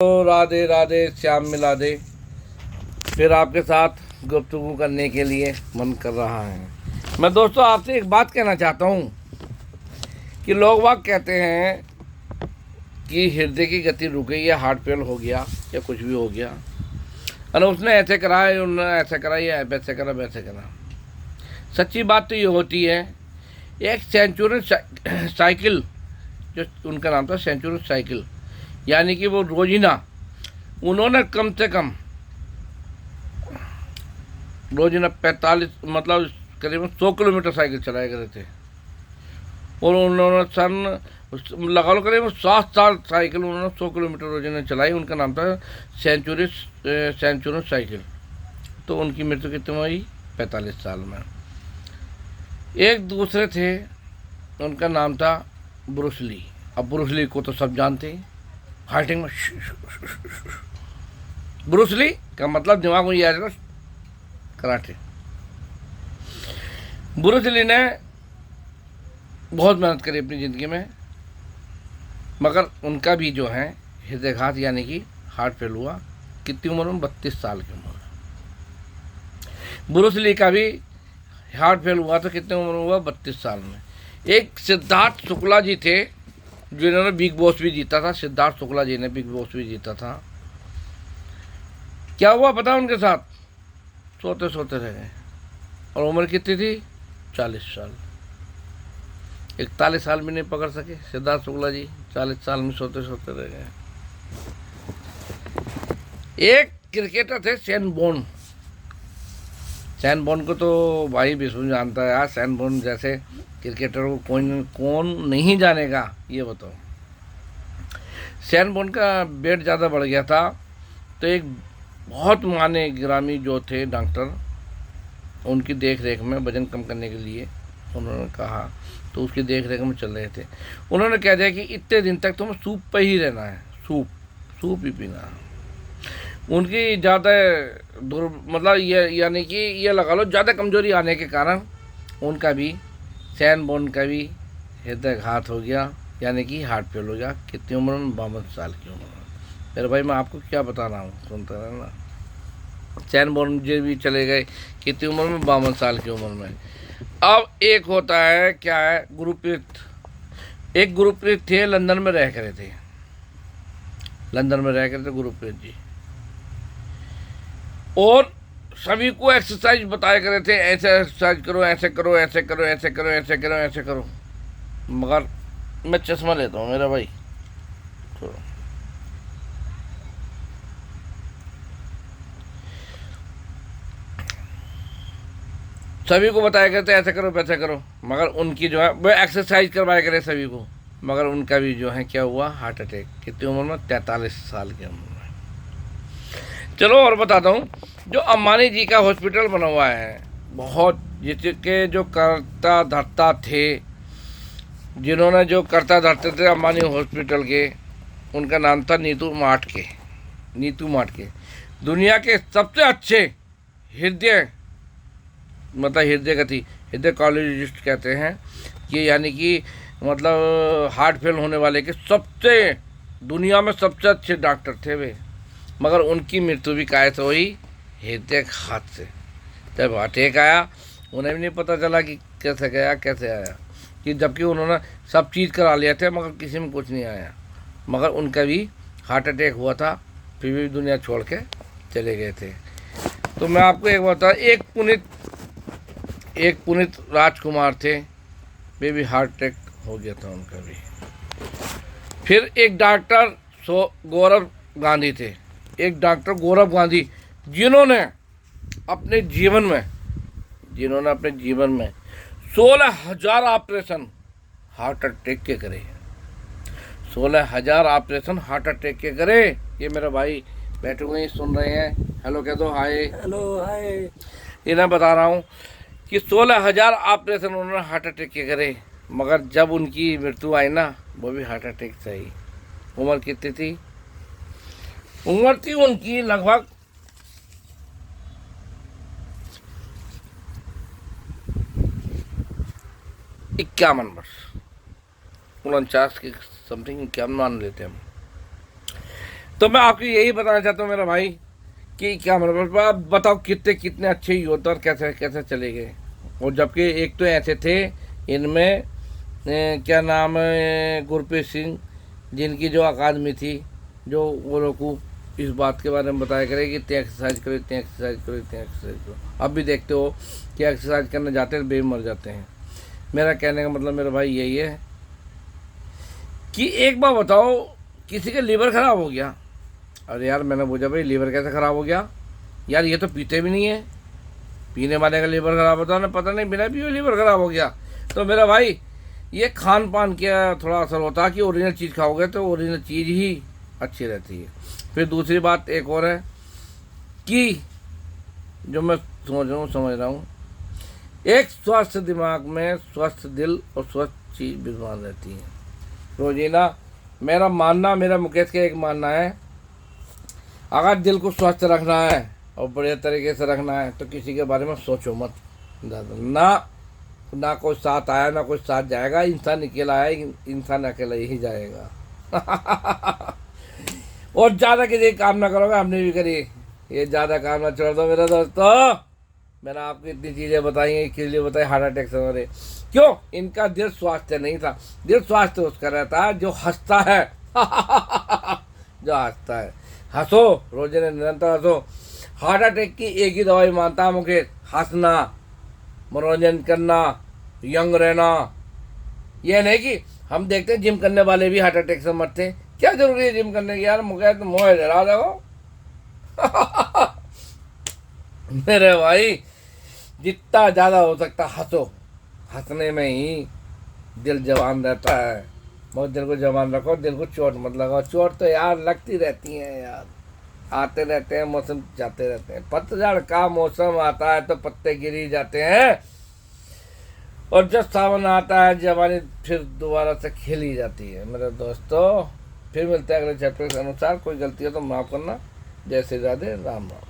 तो राधे राधे श्याम मिला दे। फिर आपके साथ गुफ्तगू करने के लिए मन कर रहा है। मैं दोस्तों आपसे एक बात कहना चाहता हूँ कि लोग वाग कहते हैं कि हृदय की गति रुक गई या हार्ट फेल हो गया या कुछ भी हो गया, और उसने ऐसे करा है, उन्होंने ऐसे करा या वैसे करा वैसे करा। सच्ची बात तो ये होती है, एक सेंचुरियन साइकिल, जो उनका नाम था सेंचुरियन साइकिल, यानी कि वो रोजीना उन्होंने कम से कम रोजीना 45 मतलब करीबन 100 किलोमीटर साइकिल चलाया करते थे। और उन्होंने लगा लो करीबन 7 साल साइकिल उन्होंने 100 किलोमीटर रोजीना चलाई। उनका नाम था सेंचुरियन साइकिल। तो उनकी मृत्यु कितनी हुई? 45 साल में। एक दूसरे थे, उनका नाम था ब्रूस ली। अब ब्रूस ली को तो सब जानते हैं, फाइटिंग में ब्रूस ली का मतलब दिमाग में याद रखो, कराटे। ब्रूस ली ने बहुत मेहनत करी अपनी ज़िंदगी में, मगर उनका भी जो है हृदयघात यानी कि हार्ट फेल हुआ। कितनी उम्र में? 32 साल की उम्र में। ब्रूस ली का भी हार्ट फेल हुआ तो कितने उम्र में हुआ? 32 साल में। एक सिद्धार्थ शुक्ला जी थे जिन्होंने बिग बॉस भी जीता था। सिद्धार्थ शुक्ला जी ने बिग बॉस भी जीता था। क्या हुआ पता उनके साथ? सोते सोते रह गए। और उम्र कितनी थी? 40 साल। 41 साल भी नहीं पकड़ सके सिद्धार्थ शुक्ला जी, 40 साल में सोते सोते रह गए। एक क्रिकेटर थे शेन बॉर्न। शेन बॉर्न को तो भाई विष्णु जानता है यार। शेन बॉर्न जैसे क्रिकेटर को कौन नहीं जानेगा, ये बताओ। शेन बॉर्न का वेट ज़्यादा बढ़ गया था, तो एक बहुत माने गिरामी जो थे डॉक्टर, उनकी देख रेख में वजन कम करने के लिए उन्होंने कहा, तो उसकी देख रेख में चल रहे थे। उन्होंने कह दिया कि इतने दिन तक तुम्हें सूप पे ही रहना है, सूप ही पीना है। उनकी ज़्यादा मतलब ये यानी कि ये लगा लो ज़्यादा कमजोरी आने के कारण उनका भी, शेन बॉर्न का भी हृदयघात हो गया, यानी कि हार्ट फेल हो गया। कितनी उम्र में? 52 साल की उम्र में। मेरे भाई मैं आपको क्या बता रहा हूँ, सुनते रहना। शेन बॉर्न जी भी चले गए कितनी उम्र में? 52 साल की उम्र में। अब एक होता है क्या है, गुरप्रीत। एक गुरप्रीत थे, लंदन में रह करे थे, गुरप्रीत जी। और सभी को एक्सरसाइज बताया करे थे, ऐसे एक्सरसाइज करो, ऐसे करो, ऐसे करो, ऐसे करो, ऐसे करो, ऐसे करो। मगर मैं चश्मा लेता हूँ मेरा भाई, तो सभी को बताया करते ऐसे करो वैसे करो, मगर उनकी जो है वो एक्सरसाइज करवाया करे सभी को, मगर उनका भी जो है क्या हुआ? Heart attack. कितनी उम्र में? 43 साल की उम्र में। चलो और बताता हूँ, जो अंबानी जी का हॉस्पिटल बना हुआ है, बहुत जिसके जो करता धरता थे, जिन्होंने जो करता धरते थे अंबानी हॉस्पिटल के, उनका नाम था नीतू माटके। दुनिया के सबसे अच्छे हृदय मतलब हृदय कार्डियोलॉजिस्ट कहते हैं कि, यानी कि मतलब हार्ट फेल होने वाले के सबसे दुनिया में सबसे अच्छे डॉक्टर थे वे। मगर उनकी मृत्यु भी कैसे हुई? हृदयघात से। जब अटैक आया उन्हें भी नहीं पता चला कि कैसे गया कैसे आया, कि जबकि उन्होंने सब चीज़ करा लिया था मगर किसी में कुछ नहीं आया। मगर उनका भी हार्ट अटैक हुआ था, फिर भी दुनिया छोड़ के चले गए थे। तो मैं आपको एक बता, एक पुनीत राजकुमार थे, वे भी हार्ट अटैक हो गया था उनका भी। फिर एक डॉक्टर गौरव गांधी थे, जिन्होंने अपने जीवन में 16,000 ऑपरेशन हार्ट अटैक के करे। 16,000 ऑपरेशन हार्ट अटैक के करे। ये मेरे भाई बैठे हुए ही सुन रहे हैं, हेलो कह दो, हाय। Hello hi. इन्हें बता रहा हूँ कि 16,000 ऑपरेशन उन्होंने हार्ट अटैक के करे, मगर जब उनकी मृत्यु आई ना, वो भी हार्ट अटैक से ही। उम्र कितनी थी? उम्र थी उनकी लगभग 51 वर्ष, 49 के समथिंग, 51 मान लेते हैं हम। तो मैं आपको यही बताना चाहता हूँ मेरा भाई कि क्या मतलब आप बताओ कितने कितने अच्छे योद्धा और कैसे कैसे चले गए। और जबकि एक तो ऐसे थे इनमें क्या नाम है गुरप्रीत सिंह, जिनकी जो अकादमी थी, जो वो लोग को इस बात के बारे में बताया करे कि इतनी एक्सरसाइज करो, इतनी एक्सरसाइज करो, इतनी एक्सरसाइज करो। अब भी देखते हो कि एक्सरसाइज करने जाते हैं बेबी मर जाते हैं। मेरा कहने का मतलब मेरा भाई यही है कि एक बार बताओ किसी का लीवर ख़राब हो गया, अरे यार मैंने पूछा भाई लीवर कैसे ख़राब हो गया, यार ये तो पीते भी नहीं है, पीने वाले का लीवर ख़राब होता है ना, पता नहीं बिना पिए लीवर ख़राब हो गया। तो मेरा भाई ये खान पान का थोड़ा असर होता है कि ओरिजिनल चीज़ खाओगे तो ओरिजिनल चीज़ ही अच्छी रहती है। फिर दूसरी बात एक और है कि जो मैं समझ रहा हूँ एक स्वस्थ दिमाग में स्वस्थ दिल और स्वस्थ चीज़ विद्यमान रहती है। रोजीना मेरा मानना, मेरा मुकेश का एक मानना है, अगर दिल को स्वस्थ रखना है और बढ़िया तरीके से रखना है तो किसी के बारे में सोचो मत ज़्यादा। ना कोई साथ आया ना कोई साथ जाएगा, इंसान अकेला आया, इंसान अकेला ही जाएगा। और ज़्यादा किसी काम ना करोगे, हमने भी करी, ये ज़्यादा काम ना छोड़ दो मेरे दोस्तों। मैंने आपको इतनी चीज़ें बताई हैं, किस लिए बताई, हार्ट अटैक से मरे क्यों, इनका दिल स्वास्थ्य नहीं था। दिल स्वास्थ्य उसका रहता है जो हंसता है। जो हंसता है, हंसो रोजाना निरंतर हंसो। हार्ट अटैक की एक ही दवाई मानता है मुकेश, हंसना, मनोरंजन करना, यंग रहना। ये नहीं कि हम देखते हैं जिम करने वाले भी हार्ट अटैक से मरते हैं, क्या जरूरी है जिम करने की यार, मुकेश तो मोह जरा देखो। मेरे भाई जितना ज़्यादा हो सकता हंसो, हंसने में ही दिल जवान रहता है। बहुत दिल को जवान रखो, दिल को चोट मत लगाओ, चोट तो यार लगती रहती है यार, आते रहते हैं, मौसम जाते रहते हैं। पतझड़ का मौसम आता है तो पत्ते गिर ही जाते हैं, और जब सावन आता है जवानी फिर दोबारा से खिली जाती है। मेरे दोस्तों फिर मिलते हैं अगले चैप्टर के अनुसार, कोई गलती हो तो माफ़ करना। जय श्री राधे, राम राम।